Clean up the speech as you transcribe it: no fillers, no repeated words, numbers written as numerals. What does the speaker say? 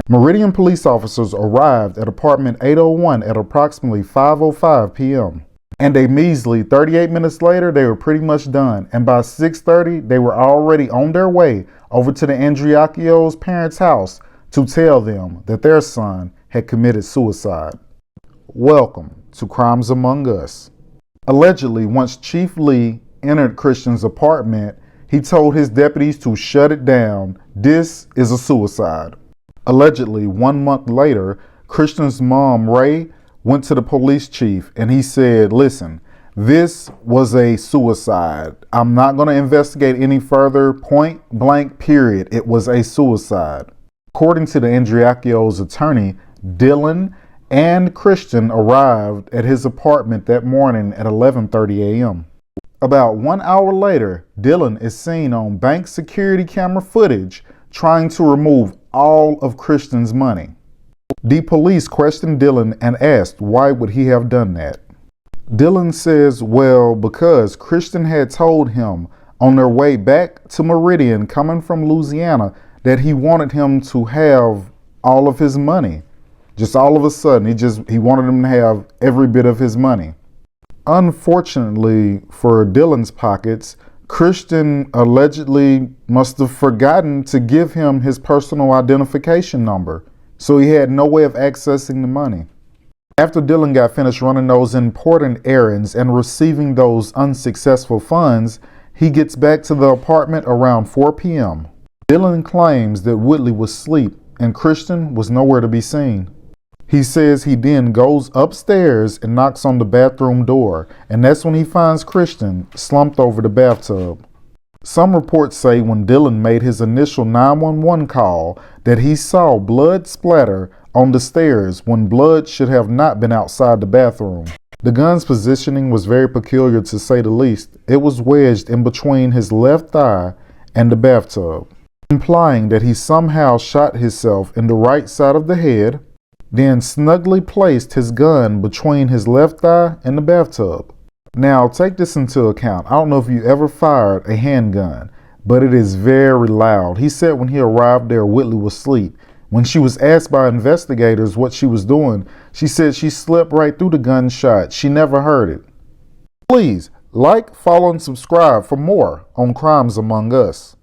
Meridian police officers arrived at apartment 801 at approximately 5:05 p.m. And a measly 38 minutes later, they were pretty much done. And by 6:30, they were already on their way over to the Andreacchio's parents' house to tell them that their son had committed suicide. Welcome to Crimes Among Us. Allegedly, once Chief Lee entered Christian's apartment, he told his deputies to shut it down. This is a suicide. Allegedly, 1 month later, Christian's mom, Ray, went to the police chief and he said, listen, this was a suicide. I'm not going to investigate any further, point blank, period. It was a suicide. According to the Andreacchio's attorney, Dylan and Christian arrived at his apartment that morning at 11:30 a.m. About 1 hour later, Dylan is seen on bank security camera footage trying to remove all of Christian's money. The police questioned Dylan and asked why would he have done that. Dylan says, well, because Christian had told him on their way back to Meridian coming from Louisiana that he wanted him to have all of his money. Just all of a sudden, he wanted him to have every bit of his money. Unfortunately for Dylan's pockets, Christian allegedly must have forgotten to give him his personal identification number, so he had no way of accessing the money. After Dylan got finished running those important errands and receiving those unsuccessful funds, he gets back to the apartment around 4 p.m. Dylan claims that Whitley was asleep and Christian was nowhere to be seen. He says he then goes upstairs and knocks on the bathroom door, and that's when he finds Christian slumped over the bathtub. Some reports say when Dylan made his initial 911 call that he saw blood splatter on the stairs when blood should have not been outside the bathroom. The gun's positioning was very peculiar to say the least. It was wedged in between his left thigh and the bathtub, implying that he somehow shot himself in the right side of the head, then snugly placed his gun between his left thigh and the bathtub. Now, take this into account. I don't know if you ever fired a handgun, but it is very loud. He said when he arrived there, Whitley was asleep. When she was asked by investigators what she was doing, she said she slept right through the gunshot. She never heard it. Please like, follow, and subscribe for more on Crimes Among Us.